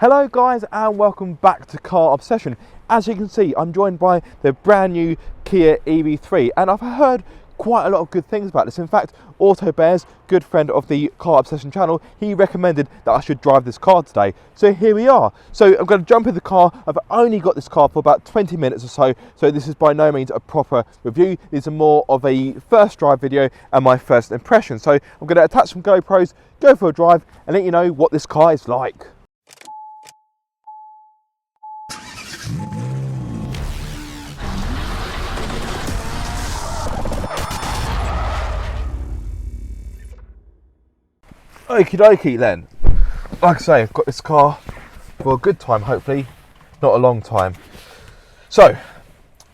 Hello guys and welcome back to Car Obsession. As you can see, I'm joined by the brand new Kia EV3 and I've heard quite a lot of good things about this. In fact, Autobear's good friend of the Car Obsession channel, he recommended that I should drive this car today. So here we are. So I'm going to jump in the car. I've only got this car for about 20 minutes or so, so this is by no means a proper review. These are more of a first drive video and my first impression. So I'm going to attach some GoPros, go for a drive and let you know what this car is like. Okie dokie then. Like I say, I've got this car for a good time, hopefully, not a long time. So,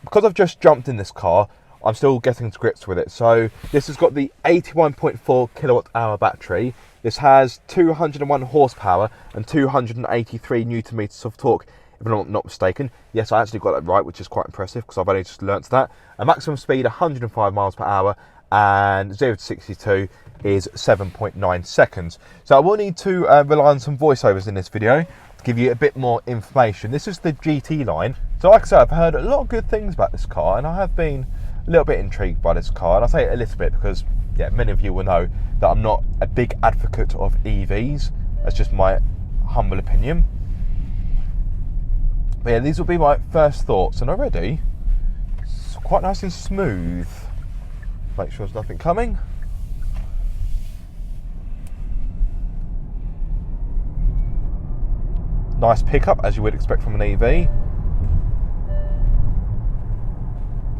because I've just jumped in this car, I'm still getting to grips with it. So, this has got the 81.4 kilowatt hour battery. This has 201 horsepower and 283 newton meters of torque, if I'm not mistaken. Yes, I actually got that right, which is quite impressive because I've only just learnt that. A maximum speed 105 miles per hour and 0 to 62 is 7.9 seconds. So I will need to rely on some voiceovers in this video to give you a bit more information. This is the GT line. So like I said, I've heard a lot of good things about this car and I have been a little bit intrigued by this car. And I say a little bit because yeah, many of you will know that I'm not a big advocate of EVs. That's just my humble opinion. But yeah, these will be my first thoughts, and already it's quite nice and smooth. Make sure there's nothing coming. Nice pickup, as you would expect from an EV.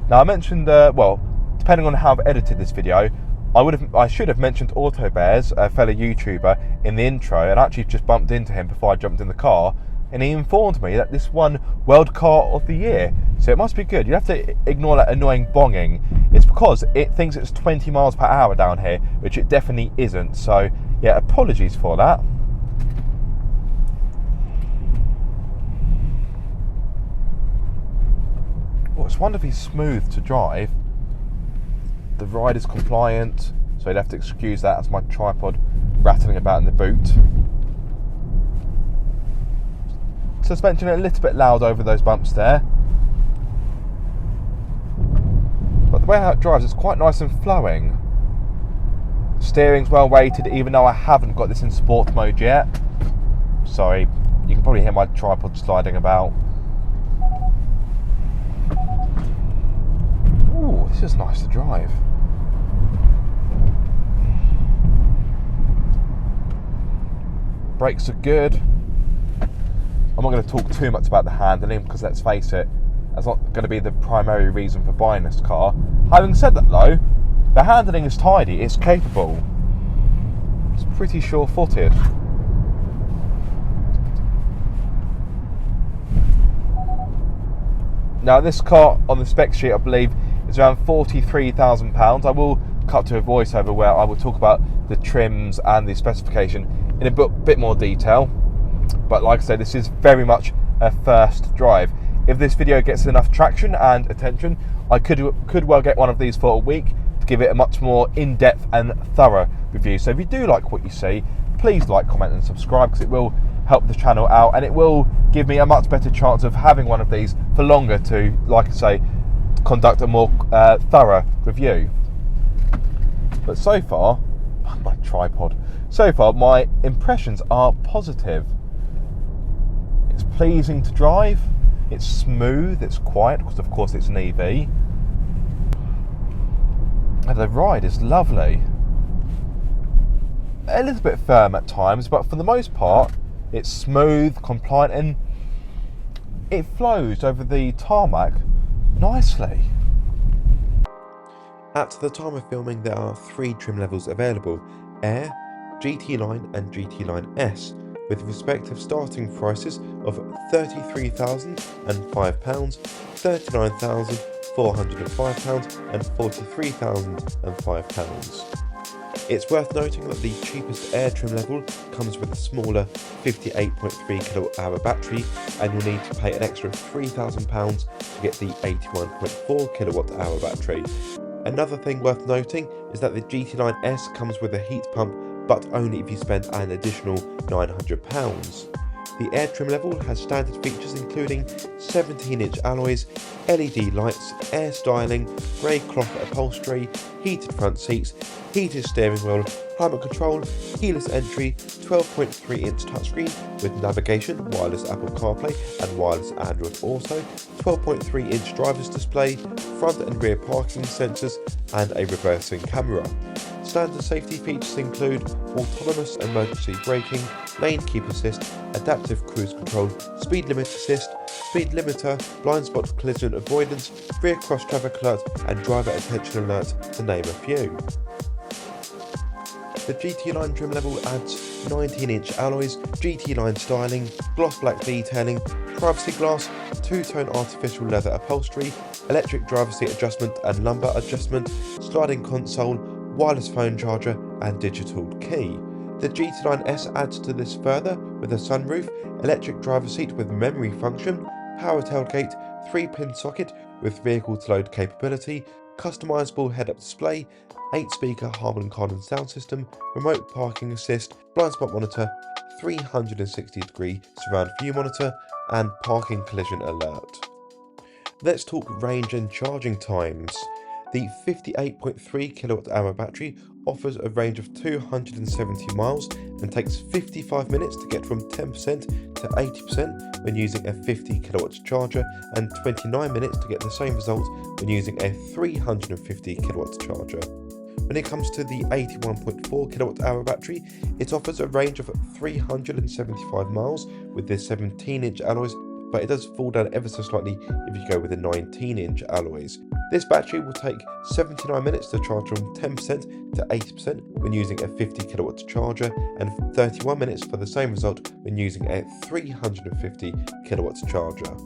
Now I mentioned, well, depending on how I've edited this video, I should have mentioned Autobear's, a fellow YouTuber, in the intro, and I actually just bumped into him before I jumped in the car, and he informed me that this won World Car of the Year. So it must be good. You have to ignore that annoying bonging. It's because it thinks it's 20 miles per hour down here, which it definitely isn't. So yeah, apologies for that. Oh, it's wonderfully smooth to drive. The ride is compliant, so you'd have to excuse that as my tripod rattling about in the boot. Suspension a little bit loud over those bumps there, but the way how it drives is quite nice and flowing. Steering's well weighted, even though I haven't got this in sport mode yet. Sorry, you can probably hear my tripod sliding about. Ooh, this is nice to drive. Brakes are good. I'm not going to talk too much about the handling because let's face it, that's not going to be the primary reason for buying this car. Having said that though, the handling is tidy, it's capable. It's pretty sure-footed. Now this car on the spec sheet I believe is around £43,000. I will cut to a voiceover where I will talk about the trims and the specification in a bit more detail. But like I said, this is very much a first drive. If this video gets enough traction and attention, I could well get one of these for a week to give it a much more in-depth and thorough review. So if you do like what you see, please like, comment and subscribe because it will help the channel out and it will give me a much better chance of having one of these for longer to, like I say, conduct a more thorough review. But so far, my tripod, so far my impressions are positive. It's pleasing to drive, it's smooth, it's quiet, because of course it's an EV. And the ride is lovely. A little bit firm at times, but for the most part, it's smooth, compliant, and it flows over the tarmac nicely. At the time of filming, there are 3 trim levels available: Air, GT Line and GT Line S, with respective starting prices of £33,005, £39,405 and £43,005. It's worth noting that the cheapest Air trim level comes with a smaller 58.3 kWh battery, and you'll need to pay an extra £3,000 to get the 81.4 kWh battery. Another thing worth noting is that the GT Line S comes with a heat pump, but only if you spend an additional £900. The air trim level has standard features including 17-inch alloys, LED lights, air styling, grey cloth upholstery, heated front seats, heated steering wheel, climate control, keyless entry, 12.3-inch touchscreen with navigation, wireless Apple CarPlay and wireless Android Auto, 12.3-inch driver's display, front and rear parking sensors and a reversing camera. Standard safety features include autonomous emergency braking, lane keep assist, adaptive cruise control, speed limit assist, speed limiter, blind spot collision avoidance, rear cross traffic alert and driver attention alert, to name a few. The GT line trim level adds 19-inch alloys, GT line styling, gloss black detailing, privacy glass, two-tone artificial leather upholstery, electric driver seat adjustment and lumbar adjustment, sliding console, wireless phone charger and digital key. The GT Line S adds to this further with a sunroof, electric driver seat with memory function, power tailgate, 3-pin socket with vehicle to load capability, customizable head-up display, 8-speaker Harman Kardon sound system, remote parking assist, blind spot monitor, 360-degree surround view monitor and parking collision alert. Let's talk range and charging times. The 58.3 kWh battery offers a range of 270 miles and takes 55 minutes to get from 10% to 80% when using a 50 kW charger and 29 minutes to get the same result when using a 350 kW charger. When it comes to the 81.4 kWh battery, it offers a range of 375 miles with the 17-inch alloys, but it does fall down ever so slightly if you go with the 19-inch alloys. This battery will take 79 minutes to charge from 10% to 80% when using a 50 kW charger and 31 minutes for the same result when using a 350 kW charger.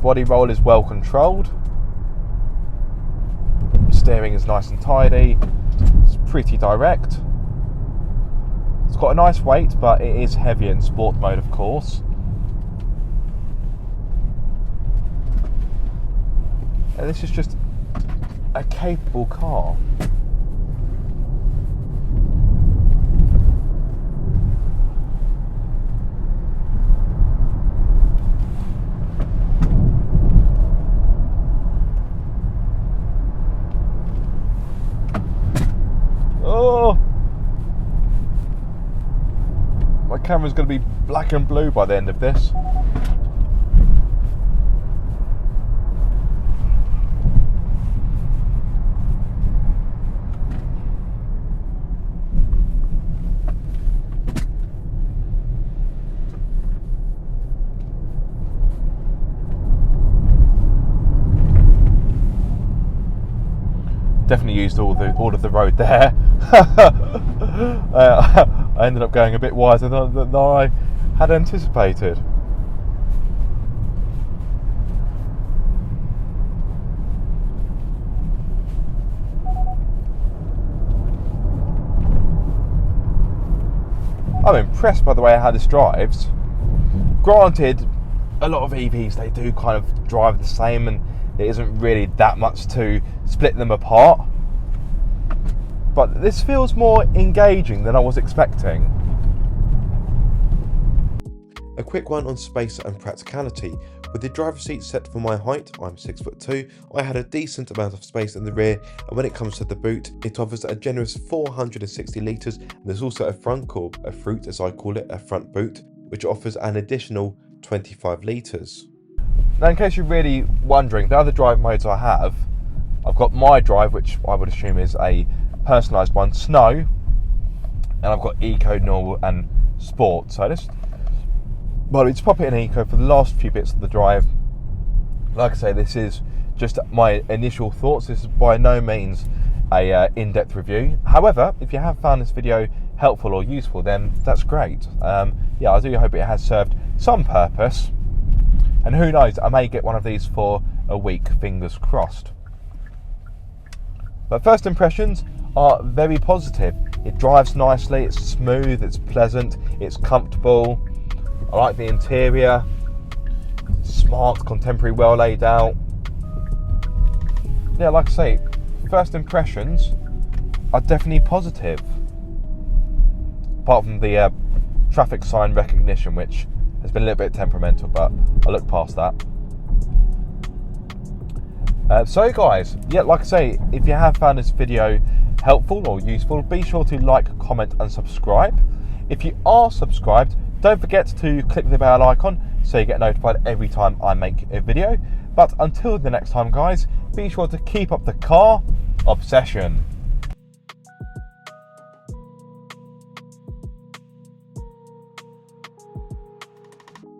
Body roll is well controlled. Steering is nice and tidy. It's pretty direct. It's got a nice weight, but it is heavier in sport mode, of course. And this is just a capable car. Oh! My camera's going to be black and blue by the end of this. Definitely used all of the road there. I ended up going a bit wider than I had anticipated. I'm impressed by the way how this drives. Granted, a lot of EVs, they do kind of drive the same and there isn't really that much to split them apart. But this feels more engaging than I was expecting. A quick one on space and practicality. With the driver's seat set for my height, I'm 6'2", I had a decent amount of space in the rear, and when it comes to the boot, it offers a generous 460 litres, and there's also a front core, a fruit as I call it, a front boot, which offers an additional 25 litres. Now, in case you're really wondering, the other drive modes I have, I've got my drive, which I would assume is a personalised one, Snow, and I've got Eco, Normal and Sport. So let's pop it in Eco for the last few bits of the drive. Like I say, this is just my initial thoughts. This is by no means a in-depth review. However, if you have found this video helpful or useful, then that's great. Yeah, I do hope it has served some purpose. And who knows, I may get one of these for a week, fingers crossed. But first impressions are very positive. It drives nicely, it's smooth, it's pleasant, it's comfortable. I like the interior, smart, contemporary, well laid out. Yeah, like I say, first impressions are definitely positive. apart from the traffic sign recognition, which has been a little bit temperamental, but I'll look past that. So guys, yeah, like I say, if you have found this video helpful or useful, be sure to like, comment and subscribe. If you are subscribed, don't forget to click the bell icon so you get notified every time I make a video. But until the next time guys, be sure to keep up the car obsession.